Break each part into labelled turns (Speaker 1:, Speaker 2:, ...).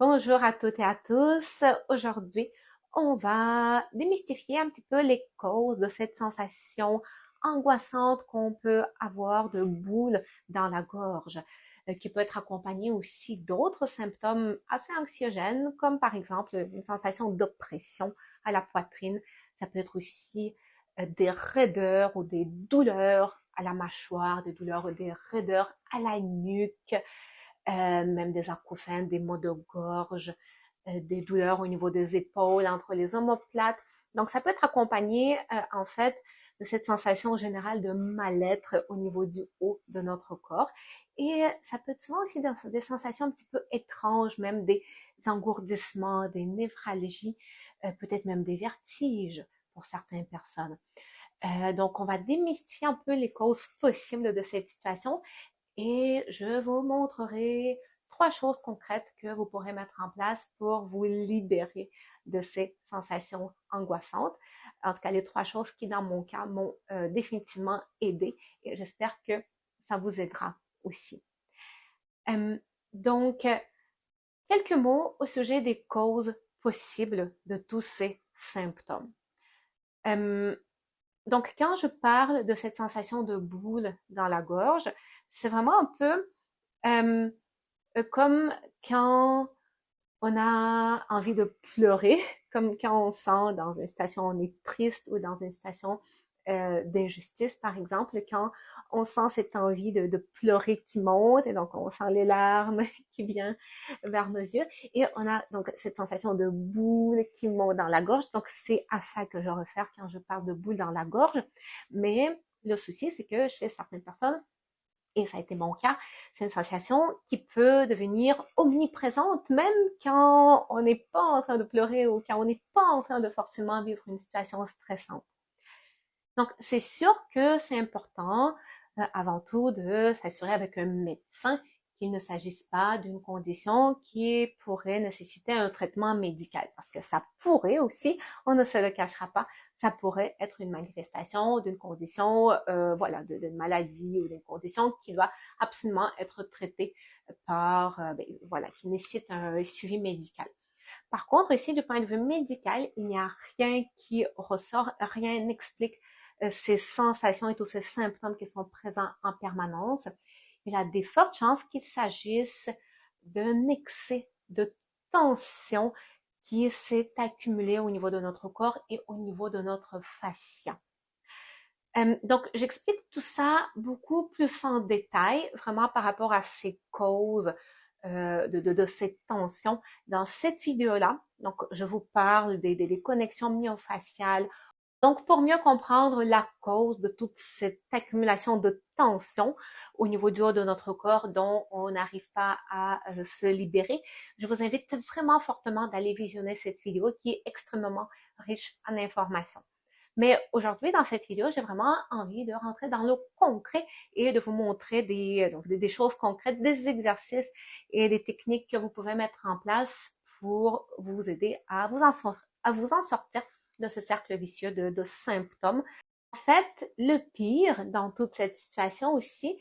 Speaker 1: Bonjour à toutes et à tous. Aujourd'hui, on va démystifier un petit peu les causes de cette sensation angoissante qu'on peut avoir de boule dans la gorge, qui peut être accompagnée aussi d'autres symptômes assez anxiogènes, comme par exemple une sensation d'oppression à la poitrine. Ça peut être aussi des raideurs ou des douleurs à la mâchoire, des douleurs ou des raideurs à la nuque, même des acouphènes, des maux de gorge, des douleurs au niveau des épaules, entre les omoplates. Donc, ça peut être accompagné, en fait, de cette sensation générale de mal-être au niveau du haut de notre corps. Et ça peut être souvent aussi des sensations un petit peu étranges, même des engourdissements, des névralgies, peut-être même des vertiges pour certaines personnes. Donc, on va démystifier un peu les causes possibles de cette situation et je vous montrerai 3 choses concrètes que vous pourrez mettre en place pour vous libérer de ces sensations angoissantes. En tout cas, les 3 choses qui, dans mon cas, m'ont définitivement aidé et j'espère que ça vous aidera aussi. Euh, donc, quelques mots au sujet des causes possibles de tous ces symptômes. Euh, donc, quand je parle de cette sensation de boule dans la gorge, c'est vraiment un peu euh, comme quand on a envie de pleurer, comme quand on sent dans une situation on est triste ou dans une situation d'injustice, par exemple, quand on sent cette envie de pleurer qui monte et donc on sent les larmes qui viennent vers nos yeux et on a donc cette sensation de boule qui monte dans la gorge. Donc c'est à ça que je réfère quand je parle de boule dans la gorge. Mais le souci, c'est que chez certaines personnes, et ça a été mon cas, c'est une sensation qui peut devenir omniprésente même quand on n'est pas en train de pleurer ou quand on n'est pas en train de forcément vivre une situation stressante. Donc, c'est sûr que c'est important, avant tout, de s'assurer avec un médecin qu'il ne s'agisse pas d'une condition qui pourrait nécessiter un traitement médical. Parce que ça pourrait aussi, on ne se le cachera pas, ça pourrait être une manifestation d'une condition, voilà, d'une maladie ou d'une condition qui doit absolument être traitée par, voilà, qui nécessite un suivi médical. Par contre, ici, du point de vue médical, il n'y a rien qui ressort, rien n'explique ces sensations et tous ces symptômes qui sont présents en permanence. Il y a des fortes chances qu'il s'agisse d'un excès de tension qui s'est accumulé au niveau de notre corps et au niveau de notre fascia. Donc, j'explique tout ça beaucoup plus en détail, vraiment par rapport à ces causes de cette tension dans cette vidéo-là. Donc, je vous parle des connexions myofaciales. Donc, pour mieux comprendre la cause de toute cette accumulation de tension au niveau du haut de notre corps dont on n'arrive pas à se libérer, je vous invite vraiment fortement d'aller visionner cette vidéo qui est extrêmement riche en informations. Mais aujourd'hui, dans cette vidéo, j'ai vraiment envie de rentrer dans le concret et de vous montrer des choses concrètes, des exercices et des techniques que vous pouvez mettre en place pour vous aider à vous en sortir de ce cercle vicieux de symptômes. En fait, le pire dans toute cette situation aussi,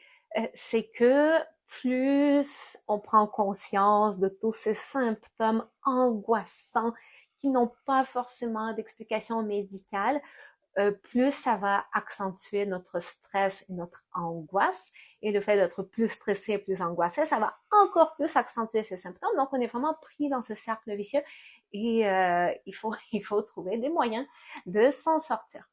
Speaker 1: c'est que plus on prend conscience de tous ces symptômes angoissants qui n'ont pas forcément d'explication médicale, plus ça va accentuer notre stress et notre angoisse. Et le fait d'être plus stressé et plus angoissé, ça va encore plus accentuer ces symptômes. Donc, on est vraiment pris dans ce cercle vicieux et il faut trouver des moyens de s'en sortir.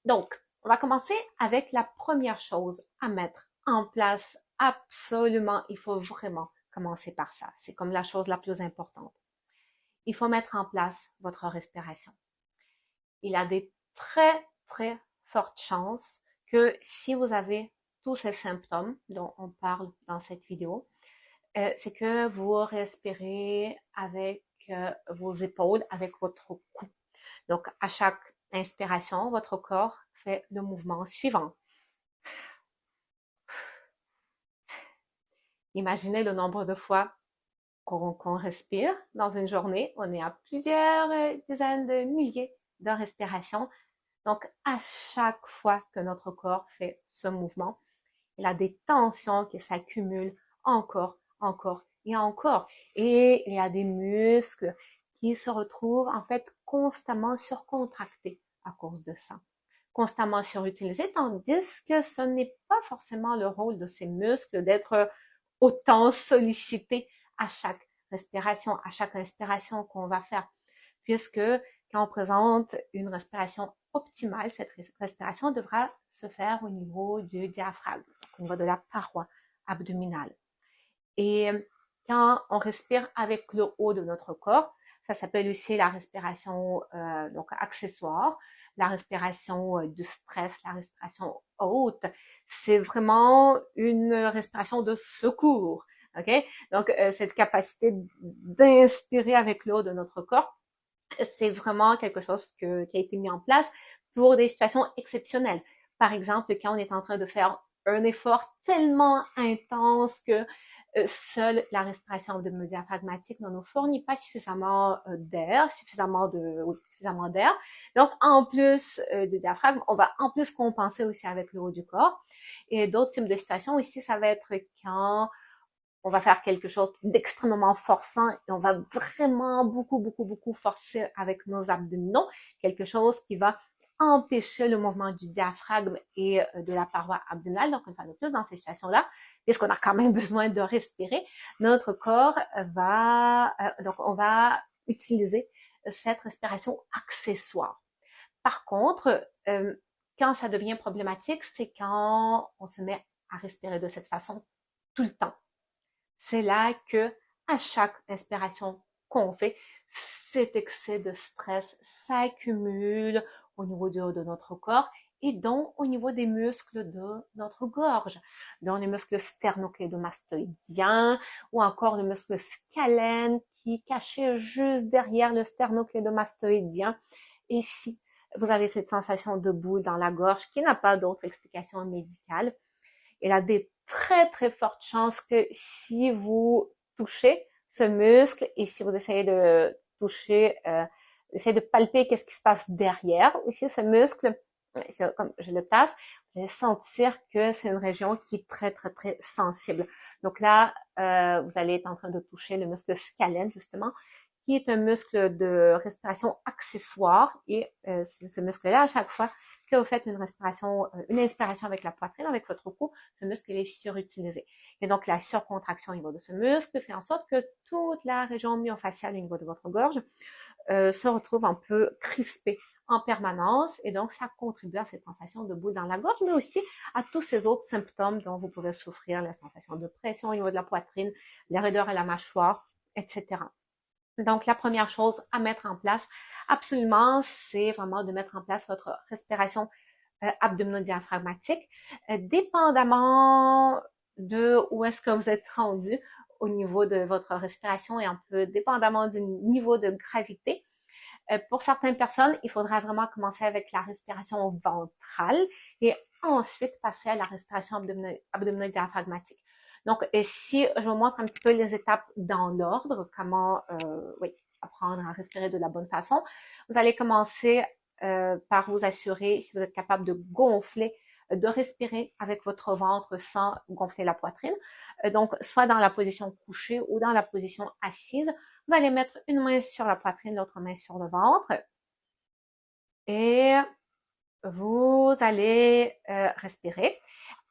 Speaker 1: Donc, on va commencer avec la première chose à mettre en place. Absolument, il faut vraiment commencer par ça. C'est comme la chose la plus importante. Il faut mettre en place votre respiration. Il y a des très, très fortes chances que si vous avez tous ces symptômes dont on parle dans cette vidéo, c'est que vous respirez avec vos épaules, avec votre cou. Donc, à chaque inspiration, votre corps fait le mouvement suivant. Imaginez le nombre de fois qu'on respire dans une journée. On est à plusieurs dizaines de milliers de respirations. Donc, à chaque fois que notre corps fait ce mouvement, il y a des tensions qui s'accumulent encore et encore. Et il y a des muscles qui se retrouvent en fait constamment surcontractés à cause de ça, constamment surutilisés, tandis que ce n'est pas forcément le rôle de ces muscles d'être autant sollicités à chaque inspiration qu'on va faire, puisque quand on présente une respiration optimale, cette respiration devra se faire au niveau du diaphragme, au niveau de la paroi abdominale. Et quand on respire avec le haut de notre corps, ça s'appelle aussi la respiration donc accessoire, la respiration du stress, la respiration haute. C'est vraiment une respiration de secours. OK? Donc, cette capacité d'inspirer avec le haut de notre corps, c'est vraiment quelque chose qui a été mis en place pour des situations exceptionnelles. Par exemple, quand on est en train de faire un effort tellement intense que seule la respiration abdominodiaphragmatique ne nous fournit pas suffisamment d'air, suffisamment d'air. Donc, en plus du diaphragme, on va en plus compenser aussi avec le haut du corps. Et d'autres types de situations ici, ça va être quand on va faire quelque chose d'extrêmement forçant et on va vraiment beaucoup forcer avec nos abdominaux, quelque chose qui va empêcher le mouvement du diaphragme et de la paroi abdominale. Donc, une fois de plus, dans ces situations-là, puisqu'on a quand même besoin de respirer, notre corps donc on va utiliser cette respiration accessoire. Par contre, quand ça devient problématique, c'est quand on se met à respirer de cette façon tout le temps. C'est là que, à chaque inspiration qu'on fait, cet excès de stress s'accumule au niveau du haut de notre corps et donc au niveau des muscles de notre gorge, dans les muscles sternoclédomastoïdiens ou encore le muscle scalène qui est caché juste derrière le sternoclédomastoïdien. Et si vous avez cette sensation de boule dans la gorge qui n'a pas d'autre explication médicale, il a des très fortes chances que si vous touchez ce muscle et si vous essayez de toucher, essayez de palper qu'est-ce qui se passe derrière aussi ce muscle, comme je le place, vous allez sentir que c'est une région qui est très sensible. Donc là, vous allez être en train de toucher le muscle scalène justement, qui est un muscle de respiration accessoire et ce muscle-là, à chaque fois que vous faites une inspiration avec la poitrine, avec votre cou, ce muscle est surutilisé. Et donc, la surcontraction au niveau de ce muscle fait en sorte que toute la région myofaciale au niveau de votre gorge se retrouve un peu crispée en permanence et donc ça contribue à cette sensation de boule dans la gorge, mais aussi à tous ces autres symptômes dont vous pouvez souffrir, la sensation de pression au niveau de la poitrine, les raideurs à la mâchoire, etc. Donc, la première chose à mettre en place, absolument, c'est vraiment de mettre en place votre respiration abdominodiaphragmatique, dépendamment de où est-ce que vous êtes rendu au niveau de votre respiration et un peu dépendamment du niveau de gravité. Pour certaines personnes, il faudra vraiment commencer avec la respiration ventrale et ensuite passer à la respiration abdominodiaphragmatique. Donc, si je vous montre un petit peu les étapes dans l'ordre, comment apprendre à respirer de la bonne façon, vous allez commencer par vous assurer, si vous êtes capable de gonfler, de respirer avec votre ventre sans gonfler la poitrine. Donc, soit dans la position couchée ou dans la position assise, vous allez mettre une main sur la poitrine, l'autre main sur le ventre. Et vous allez respirer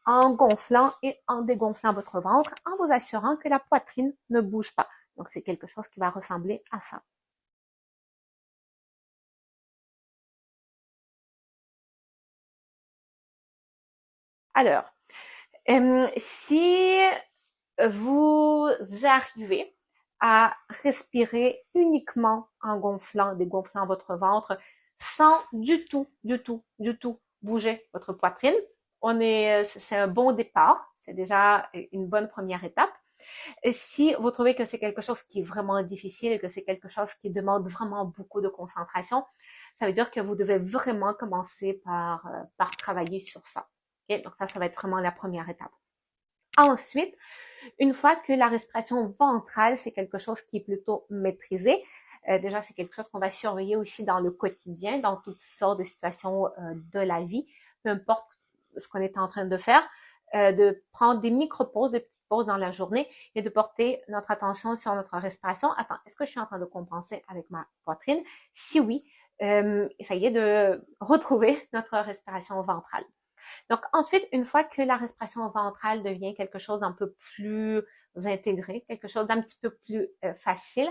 Speaker 1: en gonflant et en dégonflant votre ventre, en vous assurant que la poitrine ne bouge pas. Donc, c'est quelque chose qui va ressembler à ça. Alors, si vous arrivez à respirer uniquement en dégonflant votre ventre, sans du tout bouger votre poitrine, c'est un bon départ. C'est déjà une bonne première étape. Et si vous trouvez que c'est quelque chose qui est vraiment difficile et que c'est quelque chose qui demande vraiment beaucoup de concentration, ça veut dire que vous devez vraiment commencer par travailler sur ça. Okay? Donc ça va être vraiment la première étape. Ensuite, une fois que la respiration ventrale, c'est quelque chose qui est plutôt maîtrisé, déjà c'est quelque chose qu'on va surveiller aussi dans le quotidien, dans toutes sortes de situations de la vie, peu importe ce qu'on est en train de faire, de prendre des micro-pauses, des petites pause dans la journée et de porter notre attention sur notre respiration. Attends, est-ce que je suis en train de compenser avec ma poitrine? Si oui, essayez de retrouver notre respiration ventrale. Donc ensuite, une fois que la respiration ventrale devient quelque chose d'un peu plus intégré, quelque chose d'un petit peu plus facile,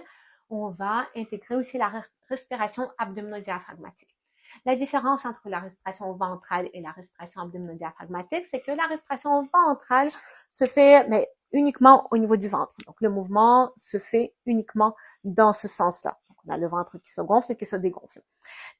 Speaker 1: on va intégrer aussi la respiration abdominodiaphragmatique. La différence entre la respiration ventrale et la respiration abdominodiaphragmatique, c'est que la respiration ventrale se fait uniquement au niveau du ventre. Donc, le mouvement se fait uniquement dans ce sens-là. Donc, on a le ventre qui se gonfle et qui se dégonfle.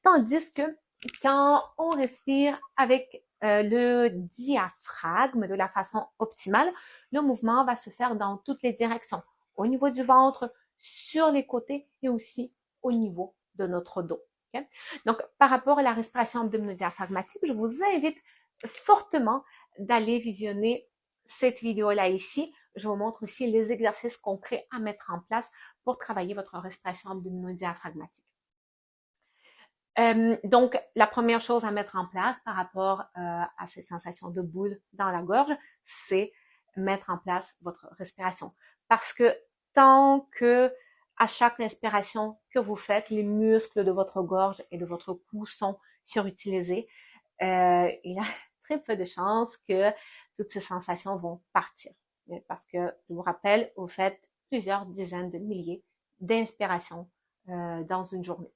Speaker 1: Tandis que quand on respire avec le diaphragme de la façon optimale, le mouvement va se faire dans toutes les directions, au niveau du ventre, sur les côtés et aussi au niveau de notre dos. Okay? Donc, par rapport à la respiration abdominodiaphragmatique, je vous invite fortement d'aller visionner cette vidéo-là ici. Je vous montre aussi les exercices concrets à mettre en place pour travailler votre respiration abdominodiaphragmatique. Donc, la première chose à mettre en place par rapport à cette sensation de boule dans la gorge, c'est mettre en place votre respiration. Parce que tant que à chaque inspiration que vous faites, les muscles de votre gorge et de votre cou sont surutilisés, il y a très peu de chances que toutes ces sensations vont partir. Parce que, je vous rappelle, vous faites plusieurs dizaines de milliers d'inspirations dans une journée.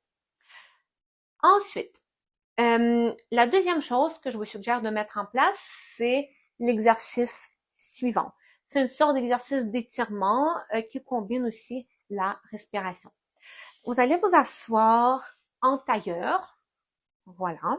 Speaker 1: Ensuite, la deuxième chose que je vous suggère de mettre en place, c'est l'exercice suivant. C'est une sorte d'exercice d'étirement qui combine aussi la respiration. Vous allez vous asseoir en tailleur. Voilà.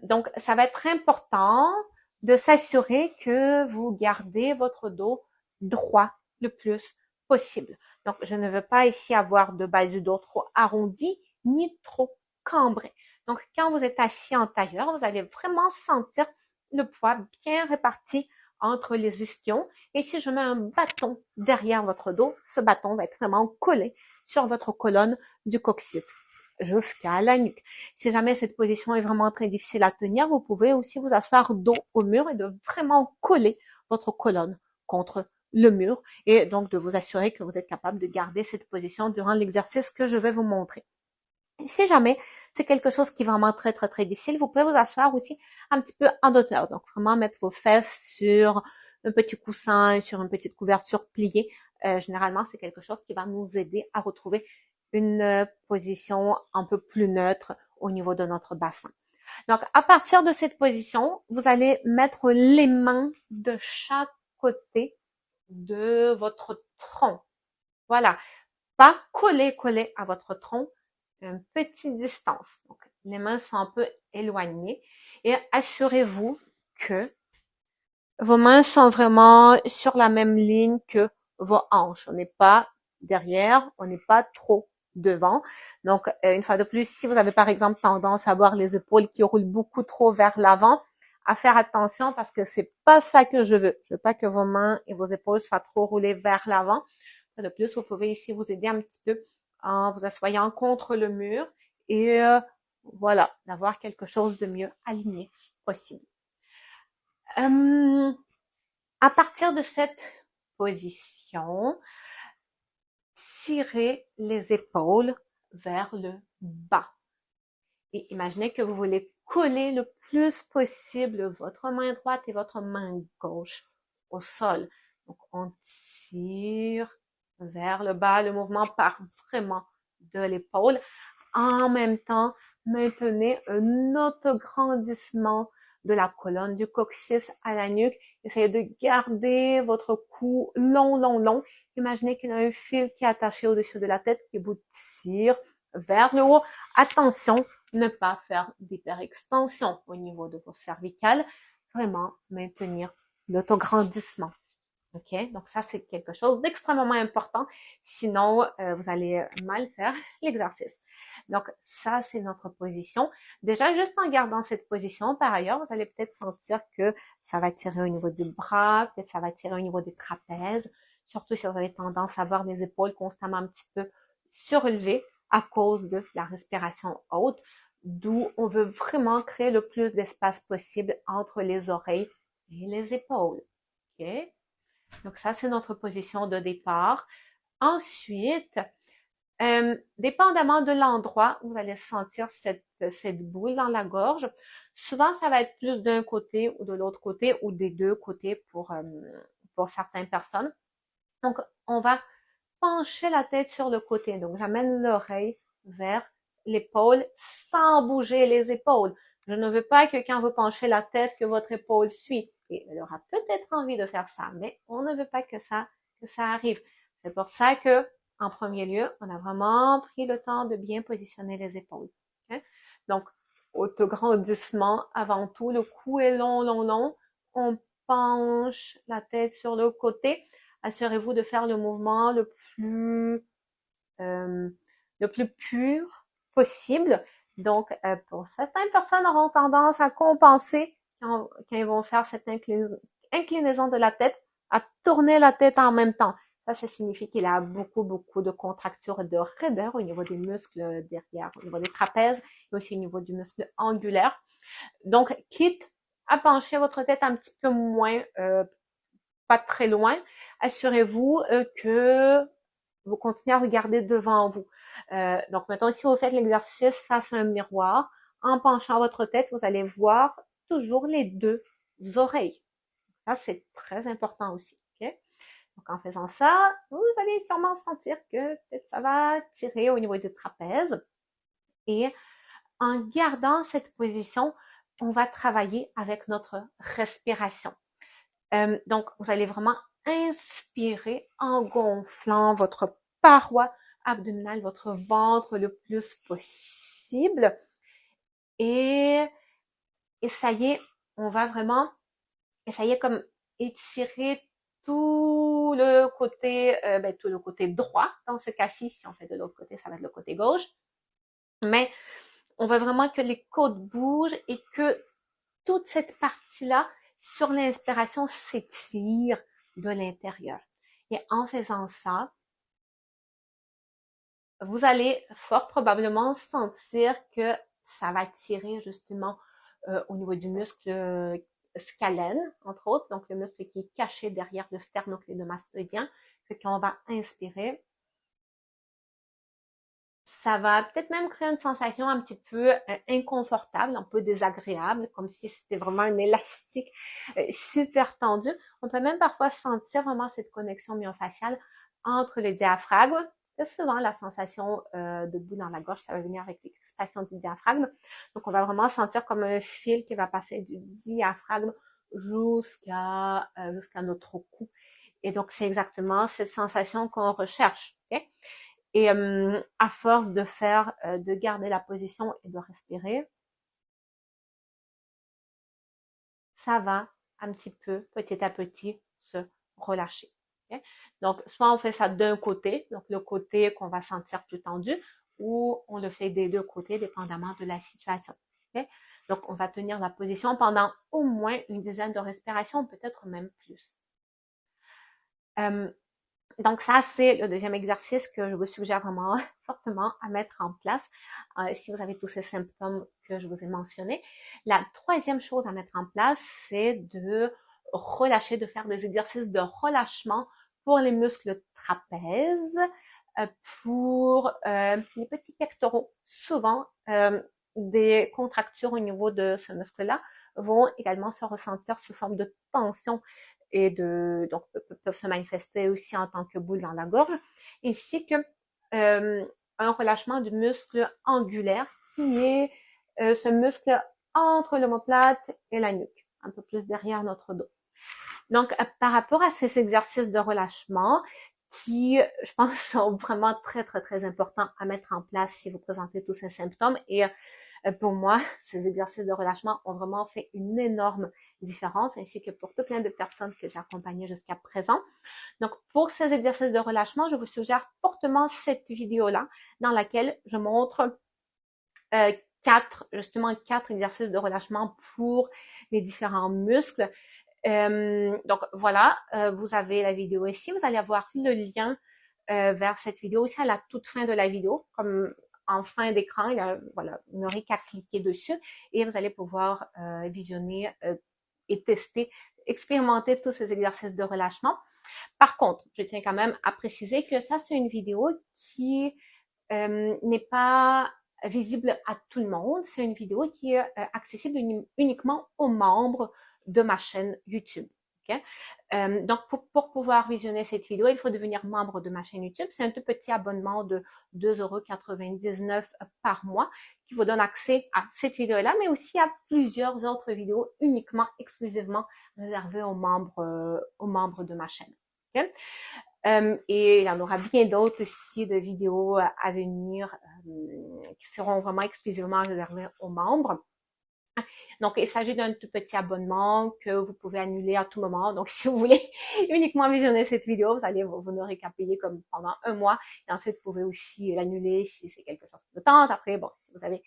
Speaker 1: Donc, ça va être important de s'assurer que vous gardez votre dos droit le plus possible. Donc, je ne veux pas ici avoir de bas du dos trop arrondi ni trop cambré. Donc, quand vous êtes assis en tailleur, vous allez vraiment sentir le poids bien réparti entre les ischions. Et si je mets un bâton derrière votre dos, ce bâton va être vraiment collé sur votre colonne du coccyx jusqu'à la nuque. Si jamais cette position est vraiment très difficile à tenir, vous pouvez aussi vous asseoir dos au mur et de vraiment coller votre colonne contre le mur et donc de vous assurer que vous êtes capable de garder cette position durant l'exercice que je vais vous montrer. Si jamais c'est quelque chose qui est vraiment très, très, très difficile, vous pouvez vous asseoir aussi un petit peu en hauteur. Donc, vraiment mettre vos fesses sur un petit coussin, sur une petite couverture pliée. Généralement, c'est quelque chose qui va nous aider à retrouver une position un peu plus neutre au niveau de notre bassin. Donc, à partir de cette position, vous allez mettre les mains de chaque côté de votre tronc. Voilà. Pas coller à votre tronc, une petite distance. Donc, les mains sont un peu éloignées et assurez-vous que vos mains sont vraiment sur la même ligne que vos hanches. On n'est pas derrière, on n'est pas trop devant. Donc, une fois de plus, si vous avez par exemple tendance à avoir les épaules qui roulent beaucoup trop vers l'avant, à faire attention parce que c'est pas ça que je veux. Je veux pas que vos mains et vos épaules soient trop roulées vers l'avant. De plus, vous pouvez ici vous aider un petit peu en vous assoyant contre le mur et voilà, d'avoir quelque chose de mieux aligné possible. À partir de cette position, tirez les épaules vers le bas. Et imaginez que vous voulez coller le plus possible votre main droite et votre main gauche au sol. Donc, on tire vers le bas. Le mouvement part vraiment de l'épaule. En même temps, maintenez un autograndissement de la colonne du coccyx à la nuque. Essayez de garder votre cou long, long, long. Imaginez qu'il y a un fil qui est attaché au-dessus de la tête qui vous tire vers le haut. Attention, ne pas faire d'hyperextension au niveau de vos cervicales. Vraiment maintenir l'autograndissement. OK? Donc ça, c'est quelque chose d'extrêmement important. Sinon, vous allez mal faire l'exercice. Donc ça, c'est notre position. Déjà, juste en gardant cette position, par ailleurs, vous allez peut-être sentir que ça va tirer au niveau du bras, peut-être ça va tirer au niveau des trapèzes, surtout si vous avez tendance à avoir les épaules constamment un petit peu surélevées à cause de la respiration haute, d'où on veut vraiment créer le plus d'espace possible entre les oreilles et les épaules. OK? Donc ça, c'est notre position de départ. Ensuite, dépendamment de l'endroit où vous allez sentir cette boule dans la gorge, souvent ça va être plus d'un côté ou de l'autre côté ou des deux côtés pour certaines personnes. Donc, on va pencher la tête sur le côté. Donc, j'amène l'oreille vers l'épaule sans bouger les épaules. Je ne veux pas que quand vous penchez la tête, que votre épaule suit. Et elle aura peut-être envie de faire ça, mais on ne veut pas que ça arrive. C'est pour ça que, en premier lieu, on a vraiment pris le temps de bien positionner les épaules. Okay? Donc, autograndissement avant tout. Le cou est long, long, long. On penche la tête sur le côté. Assurez-vous de faire le mouvement le plus pur possible. Donc, pour certaines personnes auront tendance à compenser quand ils vont faire cette inclinaison de la tête, à tourner la tête en même temps. Ça signifie qu'il y a beaucoup, beaucoup de contractures et de raideur au niveau des muscles derrière, au niveau des trapèzes et aussi au niveau du muscle angulaire. Donc, quitte à pencher votre tête un petit peu moins, pas très loin, assurez-vous que vous continuez à regarder devant vous. Donc, mettons, si vous faites l'exercice face à un miroir, en penchant votre tête, vous allez voir toujours les deux oreilles. Ça, c'est très important aussi. Okay? Donc, en faisant ça, vous allez sûrement sentir que peut-être ça va tirer au niveau du trapèze. Et en gardant cette position, on va travailler avec notre respiration. Donc, vous allez vraiment inspirer en gonflant votre paroi abdominale, votre ventre le plus possible. Et ça y est, on va vraiment essayer comme étirer tout le côté droit. Dans ce cas-ci, si on fait de l'autre côté, ça va être le côté gauche. Mais on veut vraiment que les côtes bougent et que toute cette partie-là, sur l'inspiration, s'étire de l'intérieur. Et en faisant ça, vous allez fort probablement sentir que ça va tirer justement au niveau du muscle scalène, entre autres, donc le muscle qui est caché derrière le sternoclédomastoïdien, que quand on va inspirer, ça va peut-être même créer une sensation un petit peu inconfortable, un peu désagréable, comme si c'était vraiment un élastique super tendu. On peut même parfois sentir vraiment cette connexion myofaciale entre le diaphragme. C'est souvent la sensation de bout dans la gorge, ça va venir avec l'expression du diaphragme. Donc, on va vraiment sentir comme un fil qui va passer du diaphragme jusqu'à notre cou. Et donc, c'est exactement cette sensation qu'on recherche. Okay? Et à force de garder la position et de respirer, ça va un petit peu, petit à petit, se relâcher. Okay? Donc, soit on fait ça d'un côté, donc le côté qu'on va sentir plus tendu, ou on le fait des deux côtés, dépendamment de la situation. Okay? Donc, on va tenir la position pendant au moins une dizaine de respirations, peut-être même plus. Donc ça, c'est le deuxième exercice que je vous suggère vraiment fortement à mettre en place si vous avez tous ces symptômes que je vous ai mentionnés. La troisième chose à mettre en place, c'est de relâcher, de faire des exercices de relâchement pour les muscles trapèzes, pour les petits pectoraux. Souvent, des contractures au niveau de ce muscle-là vont également se ressentir sous forme de tension et donc peuvent se manifester aussi en tant que boule dans la gorge, ainsi que un relâchement du muscle angulaire qui est ce muscle entre l'omoplate et la nuque, un peu plus derrière notre dos. Donc, par rapport à ces exercices de relâchement, qui, je pense, sont vraiment très, très, très importants à mettre en place si vous présentez tous ces symptômes. Et pour moi, ces exercices de relâchement ont vraiment fait une énorme différence, ainsi que pour tout plein de personnes que j'ai accompagnées jusqu'à présent. Donc, pour ces exercices de relâchement, je vous suggère fortement cette vidéo-là, dans laquelle je montre quatre exercices de relâchement pour les différents muscles. Donc voilà, vous avez la vidéo ici. Vous allez avoir le lien vers cette vidéo aussi à la toute fin de la vidéo, comme en fin d'écran. Voilà, vous n'aurez qu'à cliquer dessus et vous allez pouvoir visionner et tester, expérimenter tous ces exercices de relâchement. Par contre, je tiens quand même à préciser que ça, c'est une vidéo qui n'est pas visible à tout le monde. C'est une vidéo qui est accessible uniquement aux membres de ma chaîne YouTube. Okay? Donc, pour pouvoir visionner cette vidéo, il faut devenir membre de ma chaîne YouTube. C'est un tout petit abonnement de 2,99 € par mois qui vous donne accès à cette vidéo-là, mais aussi à plusieurs autres vidéos uniquement, exclusivement réservées aux membres de ma chaîne. Okay? Et il y en aura bien d'autres aussi de vidéos à venir qui seront vraiment exclusivement réservées aux membres. Donc, il s'agit d'un tout petit abonnement que vous pouvez annuler à tout moment. Donc, si vous voulez uniquement visionner cette vidéo, vous n'aurez qu'à payer comme pendant un mois. Et ensuite, vous pouvez aussi l'annuler si c'est quelque chose qui vous tente. Après, bon, si vous avez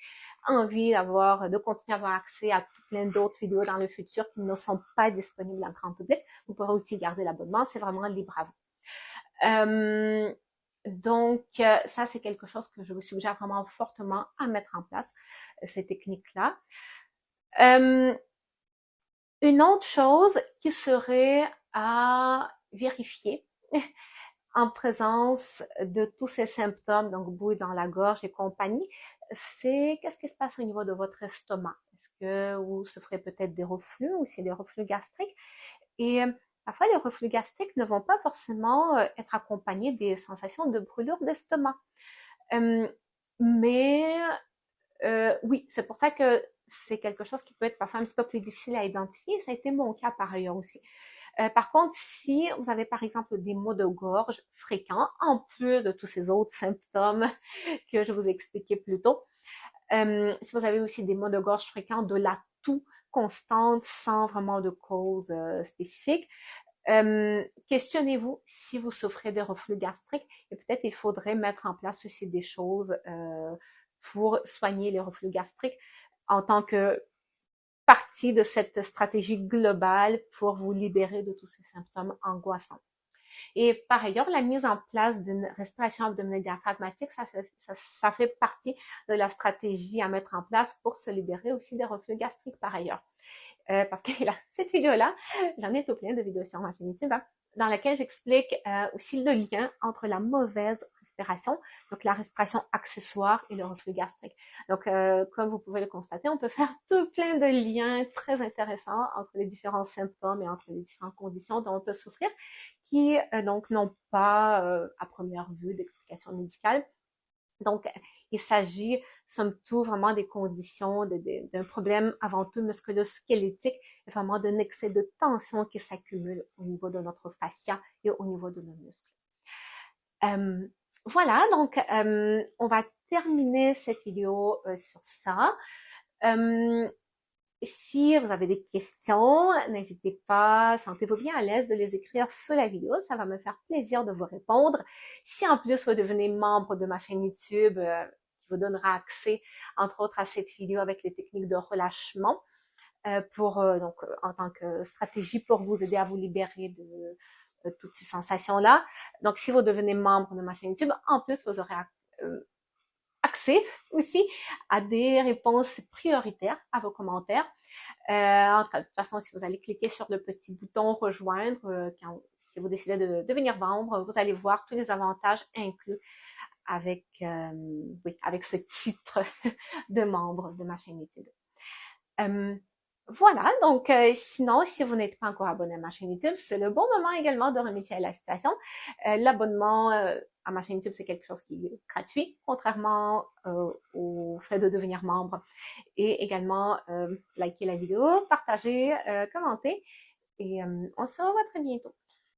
Speaker 1: envie de continuer à avoir accès à plein d'autres vidéos dans le futur qui ne sont pas disponibles en grand public, vous pourrez aussi garder l'abonnement. C'est vraiment libre à vous. Donc, ça, c'est quelque chose que je vous suggère vraiment fortement à mettre en place, ces techniques-là. Une autre chose qui serait à vérifier en présence de tous ces symptômes, donc boue dans la gorge et compagnie, c'est qu'est-ce qui se passe au niveau de votre estomac? Est-ce que vous souffrez peut-être des reflux ou c'est des reflux gastriques? Et parfois, les reflux gastriques ne vont pas forcément être accompagnés des sensations de brûlure d'estomac. Mais oui, c'est pour ça que c'est quelque chose qui peut être parfois un petit peu plus difficile à identifier. Ça a été mon cas par ailleurs aussi. Par contre, si vous avez par exemple des maux de gorge fréquents, en plus de tous ces autres symptômes que je vous ai expliqués plus tôt, si vous avez aussi des maux de gorge fréquents, de la toux constante sans vraiment de cause spécifique, questionnez-vous si vous souffrez de reflux gastrique et peut-être il faudrait mettre en place aussi des choses pour soigner les reflux gastriques en tant que partie de cette stratégie globale pour vous libérer de tous ces symptômes angoissants. Et par ailleurs, la mise en place d'une respiration abdominale diaphragmatique, ça fait partie de la stratégie à mettre en place pour se libérer aussi des reflux gastriques par ailleurs. Parce que là, cette vidéo-là, j'en ai tout plein de vidéos sur ma chaîne YouTube, hein, dans laquelle j'explique aussi le lien entre la mauvaise respiration, donc la respiration accessoire et le reflux gastrique. Donc, comme vous pouvez le constater, on peut faire tout plein de liens très intéressants entre les différents symptômes et entre les différentes conditions dont on peut souffrir, qui donc n'ont pas à première vue d'explication médicale. Donc, il s'agit, somme toute, vraiment des conditions d'un problème avant tout musculo-squelettique, et vraiment d'un excès de tension qui s'accumule au niveau de notre fascia et au niveau de nos muscles. Voilà, donc on va terminer cette vidéo sur ça. Si vous avez des questions, n'hésitez pas, sentez-vous bien à l'aise de les écrire sous la vidéo, ça va me faire plaisir de vous répondre. Si en plus vous devenez membre de ma chaîne YouTube, qui vous donnera accès, entre autres, à cette vidéo avec les techniques de relâchement, donc en tant que stratégie pour vous aider à vous libérer de toutes ces sensations-là. Donc, si vous devenez membre de ma chaîne YouTube, en plus, vous aurez accès aussi à des réponses prioritaires à vos commentaires. En tout cas, de toute façon, si vous allez cliquer sur le petit bouton rejoindre, si vous décidez de devenir membre, vous allez voir tous les avantages inclus avec ce titre de membre de ma chaîne YouTube. Voilà, donc sinon, si vous n'êtes pas encore abonné à ma chaîne YouTube, c'est le bon moment également de remédier à la situation. L'abonnement à ma chaîne YouTube, c'est quelque chose qui est gratuit, contrairement au fait de devenir membre. Et également, likez la vidéo, partagez, commentez, et on se revoit très bientôt.